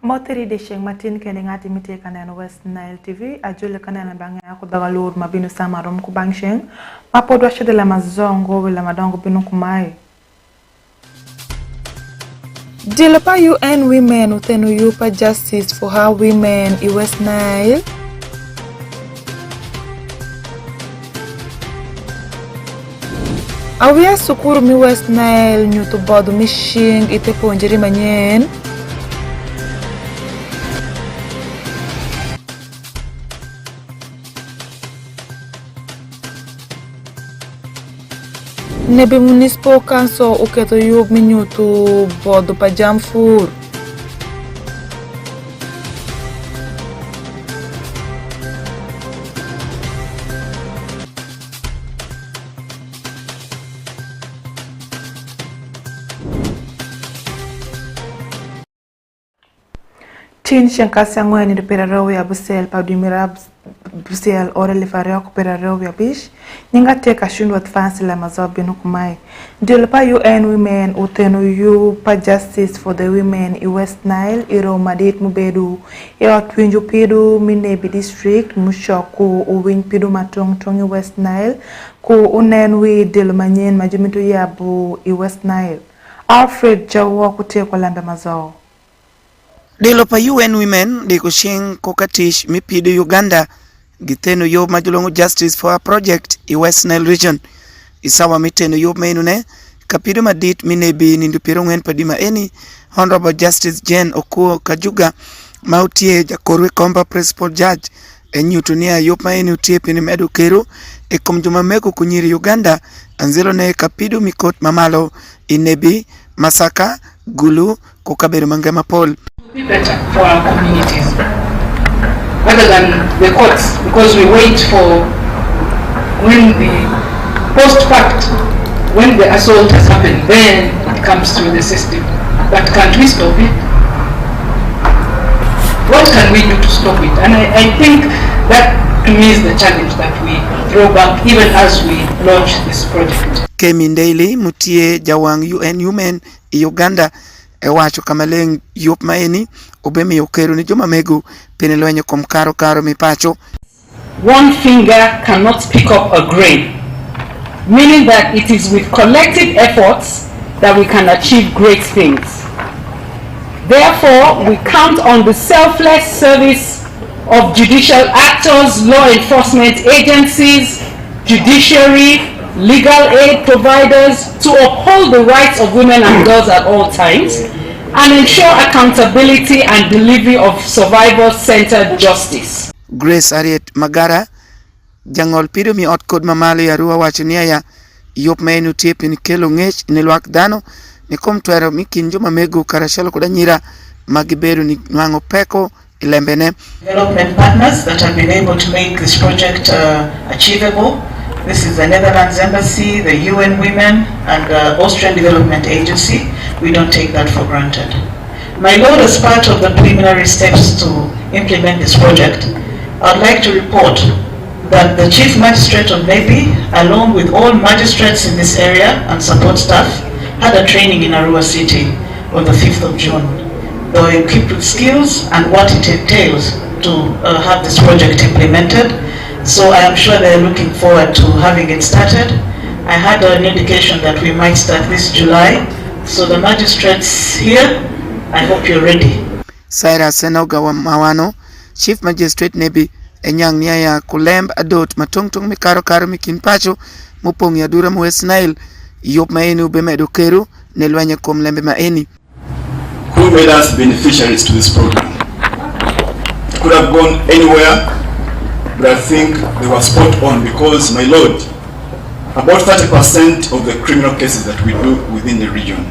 Moteri de Sheng Martin Keningati Mite Kanan West Nile TV, a Julia Kanan Banga Kudagalur Mabinu Samarum Kubangsheng, Mapodwasha de la Mazongo, Villa Madongo Binukumai. Dilapa UN Women Utenu Yupa Justice for Her Women in West Nile. Awia sukuru mi West Nile nyutu bodu mishing ite ponjeri manyen. Nebe municipal council uketo yub mi nyutu bodu pajam fur. Chin shankasi angwani de perarawi ya busel pa dumira busel ore le faria ko perarawi ya bish ninga teka shundu advance la mazobi nukumai dilpa UN Women utenu you pa justice for the women in West Nile iro madit mubedu ya twinju pidu minebi district mushoku uwin pidu matong tongi West Nile ku unenwi dilmanyen majumitu yabu i West Nile Alfred Jawa kutekwa landa mazao. Dilo pa UN Women di kushing kokatish mipidu Uganda giteno yo majulongo Justice for a Project i West Nile region isawa miteno yo mainune kapidu madit minebi nindupiro ngwen padima eni Honorable Justice Jen Okuo Kajuga mautie jakorwe komba principal judge enyutunia yo maeni utie pini medu keru ekomjuma meko kunyiri Uganda anzelo ne kapidu mikot mamalo inebi Masaka Gulu kukaberu mangema Paul. Be better for our communities rather than the courts, because we wait for when the post-fact, when the assault has happened, then it comes through the system. But can't we stop it? What can we do to stop it? And I think that to me is the challenge that we throw back even as we launch this project. Kemi Ndaili mutie jawang UN Women i Uganda ewacho kamaleng yup maeni ubemi yokeru ni juma megu penelwenye komkaro karo mipacho. One finger cannot pick up a grain, meaning that it is with collective efforts that we can achieve great things. Therefore, we count on the selfless service of judicial actors, law enforcement agencies, judiciary, legal aid providers to uphold the rights of women and girls at all times and ensure accountability and delivery of survivor-centered justice. Grace Ariet Magara, jangol pido mi otkod mamalo ya ruwa wachunia ya yop maenu tepi ni kelo ngech niluak dano ni komtuero mikinjo mamegu karashalo kudanyira magiberu ni nwango peko ilembene. Development partners that have been able to make this project achievable. This is the Netherlands Embassy, the UN Women, and the Austrian Development Agency. We don't take that for granted. My Lord, as part of the preliminary steps to implement this project, I'd like to report that the Chief Magistrate of Nebi, along with all magistrates in this area and support staff, had a training in Arua City on the 5th of June. They were equipped with skills and what it entails to have this project implemented. So I am sure they're looking forward to having it started. I had an indication that we might start this July. So the magistrates here, I hope you're ready. Saira Senoga wa Mawano, Chief Magistrate Nebi, enyang niya ya kulemb adot matungtung mikaro karo mikinpacho, mupong ya dura mu West Nile, yop maeni ubeme edukeru, nelwanya kumlembe maeni. Who made us beneficiaries to this program? Could have gone anywhere, but I think they were spot on because, my Lord, about 30% of the criminal cases that we do within the region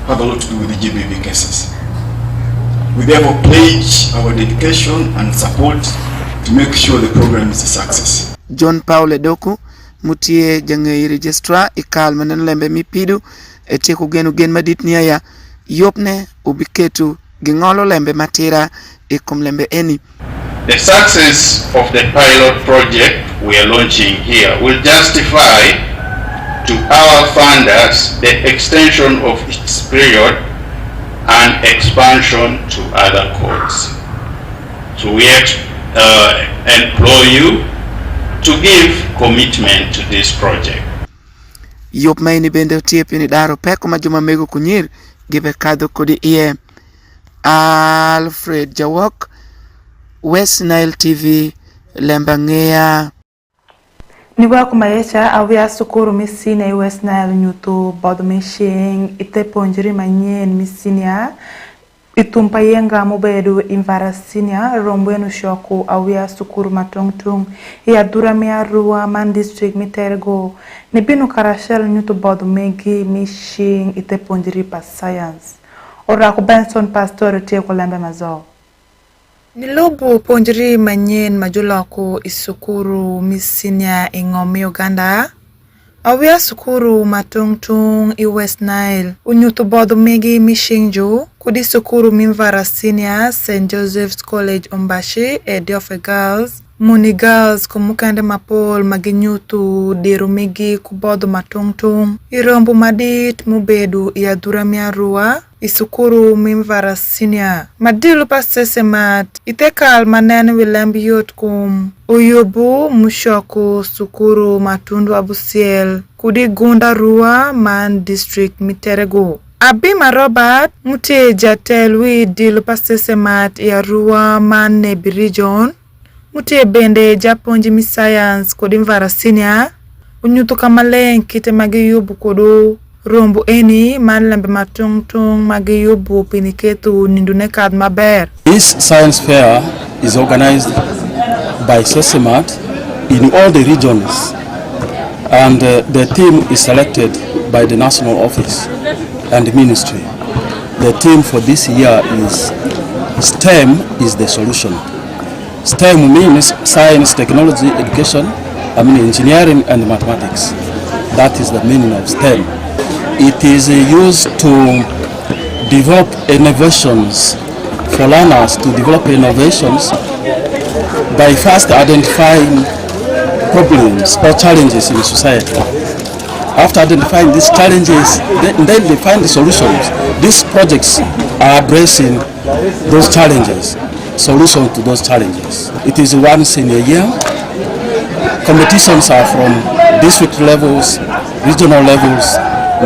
have a lot to do with the GBV cases. We therefore pledge our dedication and support to make sure the program is a success. John Paul Edoku, mutie jangai registrar ikal manen lembe mipidu etieku genu gen madit niya yopne ubiketu gingolo lembe matira ikum lembe eni. The success of the pilot project we are launching here will justify to our funders the extension of its period and expansion to other courts. So we implore you to give commitment to this project. Yop maini bende tiepi ni daro peko majuma mego kunyir gibe kadho kodi iye. Alfred Jawok, West Nile TV, LEMB ANGEYA. Niwa kumayecha awia sukuru misini West Nile nyuto bodo meshing ite ponjiri manyen misinia itumpa yenga mubedu invarasinia rombwenu shoku awia sukuru matongtung ya duramia ruwa man district mitergo nibinu karashel nyuto bodo megi mishing ite ponjiri pa science ora ku Benson pastor tie ko lembe mazo Nilobu ponjiri manyen majulako isukuru misinia ingomi Uganda. Awia sukuru matungtung i West Nile. Unyutu bodo megi mishinju. Kudi sukuru mimvara senior St. Joseph's College Ombashi e Diofe Girls. Muni Girls kumukande mapol maginyutu diru megi kubodo matungtung. Irombu madit mubedu ya duramia ruwa. Isukuru mimvara senior. Madilu pasesemat itekal manene wilembi yot kum. Uyobu mushoku sukuru matundu abusiel. Kudi gunda ruwa man district miterego. Abima Robert mute jatelwi dilu pasesemat ya ruwa man nebi region. Mute bende japonji mi science kudi mvara senior. Unyutu kamaleng kite magi yubu kudu. Rombo eni man lembe matungtung magi yubu piniketu nindune kad maber. This science fair is organized by SESEMAT in all the regions, and the theme is selected by the national office and the ministry. The theme for this year is STEM is the solution. STEM means science, technology, education, engineering and mathematics. That is the meaning of STEM. It is used to develop innovations, for learners to develop innovations by first identifying problems or challenges in society. After identifying these challenges, then they find the solutions. These projects are addressing those challenges, solutions to those challenges. It is once in a year. Competitions are from district levels, regional levels,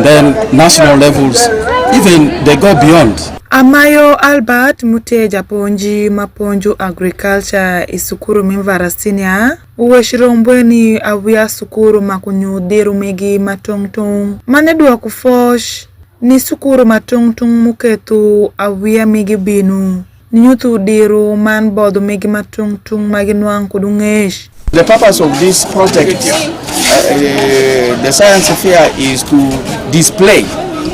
then national levels, even they go beyond. Amayo Albert muteja ponji maponju agriculture isukuru mimvara senior. Uweshirombweni awia sukuru makunyu deru megi matongtong. Manedua kufosh ni sukuru matongtong muketu awia megi binu. Nyutu deru man bodo megi matongtong maginuang kudungesh. The purpose of this project, the science fair, is to display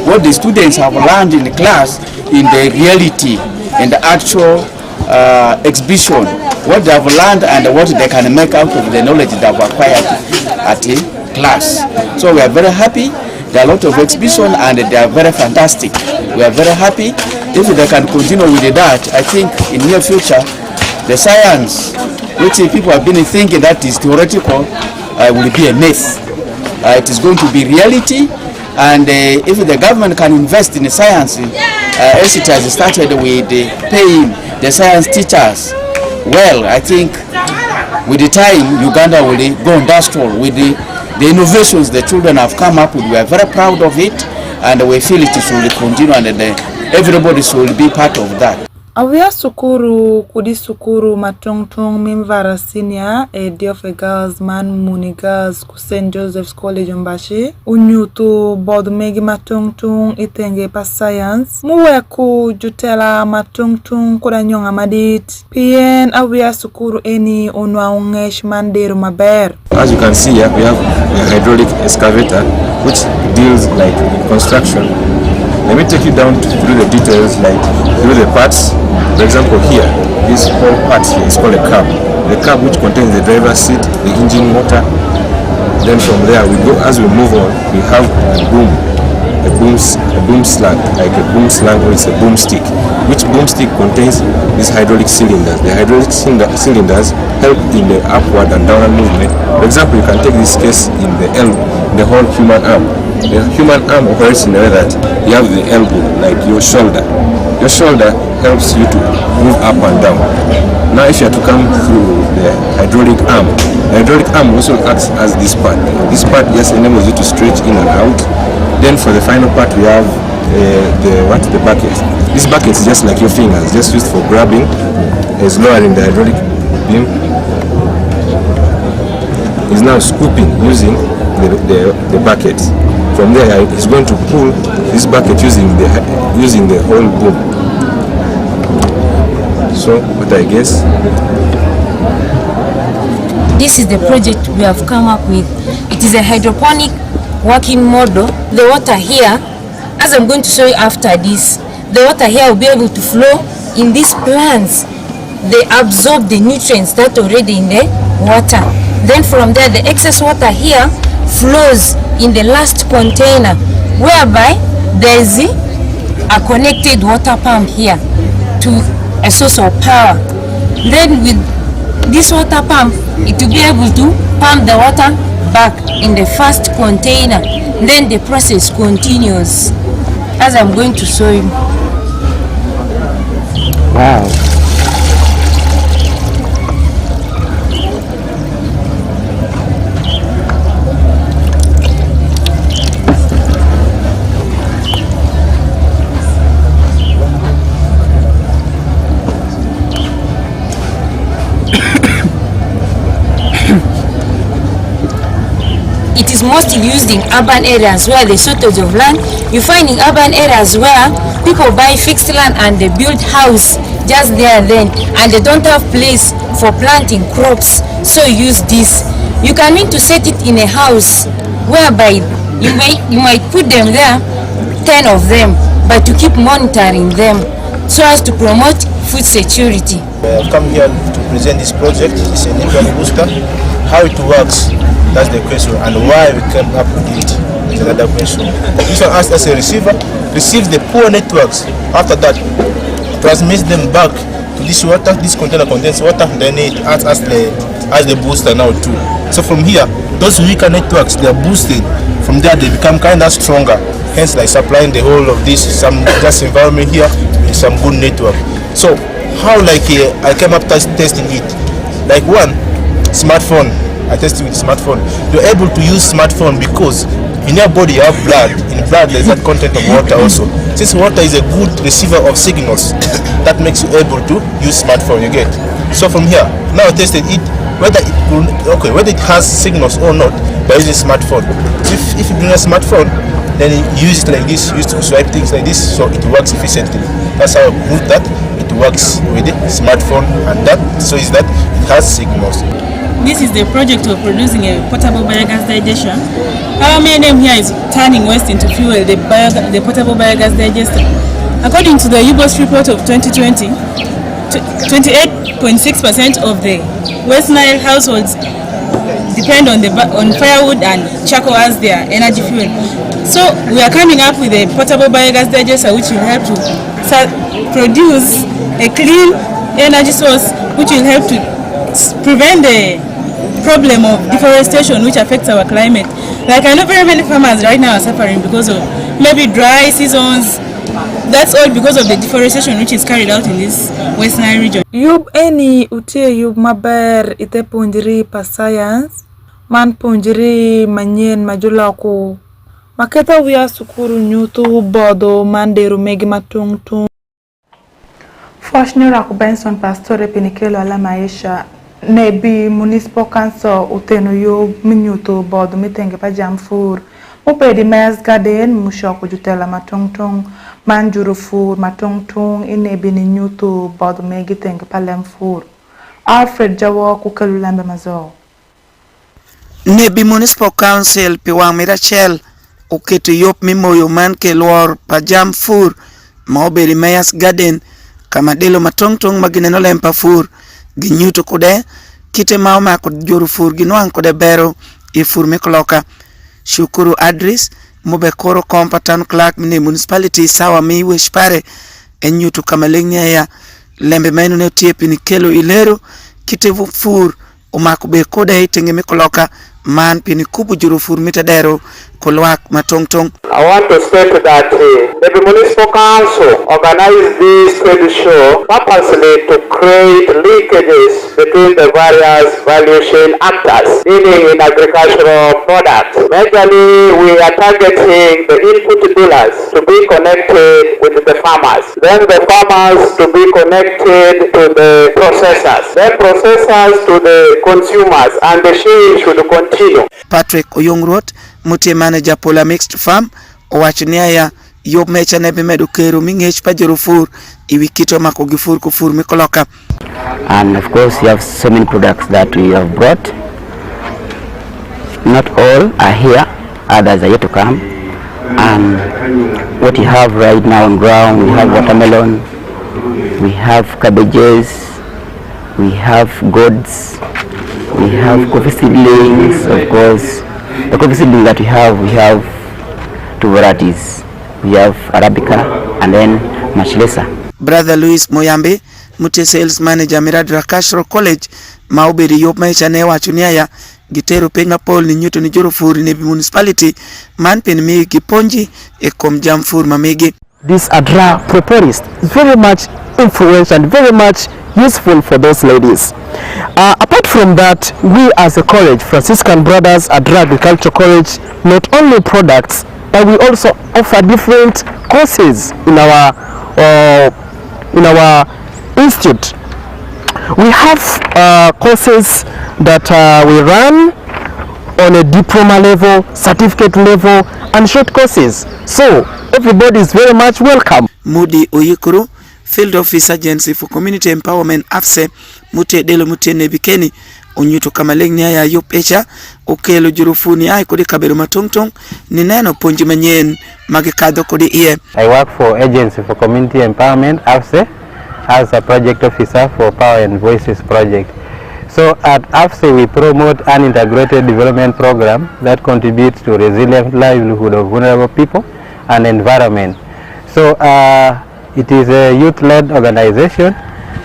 what the students have learned in the class in the reality and the actual exhibition, what they have learned and what they can make out of the knowledge they have acquired at a class. So we are very happy. There are a lot of exhibition and they are very fantastic. We are very happy. If they can continue with that, I think in near future, the science, which people have been thinking that is theoretical, will be a myth. It is going to be reality, and if the government can invest in the science, as it has started with paying the science teachers, well, I think with the time Uganda will go industrial with the innovations the children have come up with. We are very proud of it, and we feel it should continue, and everybody should be part of that. Awia sukuru kudi sukuru matongtong mimvara senior e Diofe Girls man Muni Girls ku St. Joseph's College Ombashi. Unyutu bodu megi matongtong itenge pa science. Muwe ku jutela matongtong kuda nyonga madit. Pien awia sukuru eni onwa ungesh manderu maber. As you can see here, we have a hydraulic excavator which deals like construction. Let me take you down through the details, like through the parts. For example, here, this whole part here is called a cab. The cab which contains the driver's seat, the engine motor. Then from there, we go, as we move on, we have a boom slang, like a boom slang, or it's a boomstick. Which boomstick contains these hydraulic cylinders. The hydraulic cylinders help in the upward and downward movement. For example, you can take this case in the whole human arm. The human arm operates in a way that you have the elbow, like your shoulder. Your shoulder helps you to move up and down. Now if you are to come through the hydraulic arm also acts as this part. This part just enables you to stretch in and out. Then for the final part we have the bucket. This bucket is just like your fingers, just used for grabbing. It's lowering the hydraulic beam. It's now scooping using the bucket. From there it's going to pull this bucket using the whole boom. So what I guess, this is the project we have come up with. It is a hydroponic working model. The water here, as I'm going to show you after this, the water here will be able to flow in these plants. They absorb the nutrients that are already in the water. Then from there, the excess water here flows in the last container, whereby there is a connected water pump here to a source of power. Then with this water pump, it will be able to pump the water back in the first container. Then the process continues, as I'm going to show you. Wow. It is mostly used in urban areas where there's shortage of land. You find in urban areas where people buy fixed land and they build house just there and then, and they don't have place for planting crops, so use this. You can mean to set it in a house whereby you might put them there, 10 of them, but to keep monitoring them so as to promote food security. I've come here to present this project. It's an indoor booster. How it works, that's the question, and why we came up with it is another question. This one acts as a receiver, receives the poor networks. After that, transmits them back to this water. This container contains water, then it acts as the booster now too. So from here, those weaker networks, they are boosted. From there, they become kind of stronger. Hence, like supplying the whole of this just environment here with some good network. So how I came up testing it? Like one, smartphone. I tested with smartphone. You're able to use smartphone because in your body you have blood. In blood there's that content of water also. Since water is a good receiver of signals, that makes you able to use smartphone, you get. So from here, now I tested it, whether it has signals or not by using smartphone. If you bring a smartphone, then you use it like this, you used to swipe things like this, so it works efficiently. That's how I proved that it works with the smartphone, and that so is that it has signals. This is the project of producing a portable biogas digestion. Our main aim here is turning waste into fuel, the portable biogas digester. According to the UBOS report of 2020, 28.6% of the West Nile households depend on firewood and charcoal as their energy fuel. So we are coming up with a portable biogas digester which will help to produce a clean energy source which will help to prevent the problem of deforestation which affects our climate. Like I know very many farmers right now are suffering because of maybe dry seasons. That's all because of the deforestation which is carried out in this West Nile region. Yub eni utie yub maber ite punjiri pa science man punjiri manyen majulako maketa wia sukuru nyutu bodo manderu megi matung tung. Foshnura ku Benson Pastore Pinikelo ala maisha nebi municipal council utenu yo minuto bodo mitenge pa jamfur mupedi mayas garden mushoku jutela matungtung manjuru fur matungtung inebi ni nyuto bodo megi tenge pa lemfur. Alfred Jawo ku kelulambe mazo. Nebi municipal council piwang mirachel uketu yop mimoyo man kelor pa jamfur maobedi mayas garden kama delo matongtong magineno lempa fur ginyuto kude kite maoma kod joru fur ginwang kode bero i fur mikloka. Shukuru Adris mube koro kompatan clark mini municipality sawa miwe shpare enyuto kama lengya lembe mainu ne tiepi ni kelo ilero kite fur umako be kode itenge mikloka man pini kubu jurufur mitadero kolwak matongtong. I want to state that the municipal council organized this trade show purposely to create linkages between the various value chain actors dealing in agricultural products. Majorly, we are targeting the input dealers to be connected with the farmers, then the farmers to be connected to the processors, then processors to the consumers, and the chain should continue. Patrick Oyongrot, mutie manager Pola Mixed Farm, owachniaya yob mecha nebe medu kero mingech pa jorofur iwikito makogifur kufur mikoloka. And of course you have so many products that we have brought. Not all are here, others are yet to come. And what you have right now on ground, we have watermelon, we have cabbages, we have gourds, we have coffee seedlings. Of course, the coffee seedlings that we have two varieties. We have Arabica and then Machlesa. Brother Louis Moyambe, mutie sales manager Miradra Castro College, maubiri yop maisha ne wachuniaya gitero penya Paul ni nyuto ni jorofuri ne municipality man pen mi giponji e kom jamfur mamege. This ADRA proposed is very much influential and very much useful for those ladies. Apart from that, we as a college, Franciscan Brothers ADRA Agriculture College, not only products, but we also offer different courses in our institute. We have courses that we run on a diploma level, certificate level, and short courses. So everybody is very much welcome. Mudi Oyikuru, Field Office Agency for Community Empowerment AFSE, mute delo mute nebikeni unyuto kamalengnya ya yopecha okelo jurufuni ay kodi kabero matongtong ni neno ponji manyen magekado kodi iye. I work for Agency for Community Empowerment AFSE as a project officer for Power and Voices project. So at AFSE we promote an integrated development program that contributes to resilient livelihood of vulnerable people and environment. So it is a youth-led organization,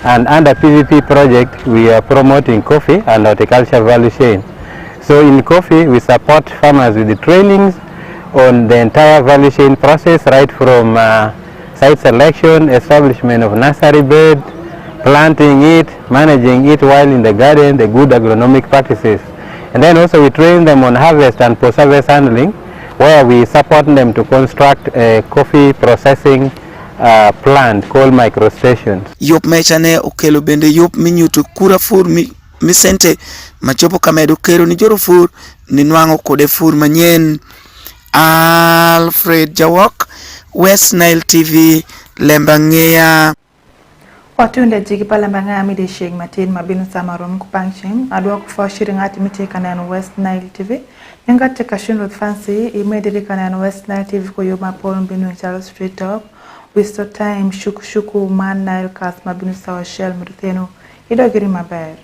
and under PVP project we are promoting coffee and horticulture value chain. So in coffee we support farmers with the trainings on the entire value chain process, right from site selection, establishment of nursery bed, planting it, managing it while in the garden, the good agronomic practices. And then also we train them on harvest and post-harvest handling, where we support them to construct a coffee processing plant called microstations. Yop mechane okelo bende yop minyuto kura fur misente machopo kamedo kero ni joro fur ni nwango kode fur manyen. Alfred Jawok, West Nile TV, LEMB ANGEYA. Watunde jigi pala mbanga amide sheng matin mabinu samarom kupangching adwa kufashiri ngati mite kanan West Nile TV nyanga teka shunro fancy imediri kanan West Nile TV ko yoma Paul mbinu Charles Street Top wisto time shuku man Nile kas mabinu sawa shell mritheno idogiri maber.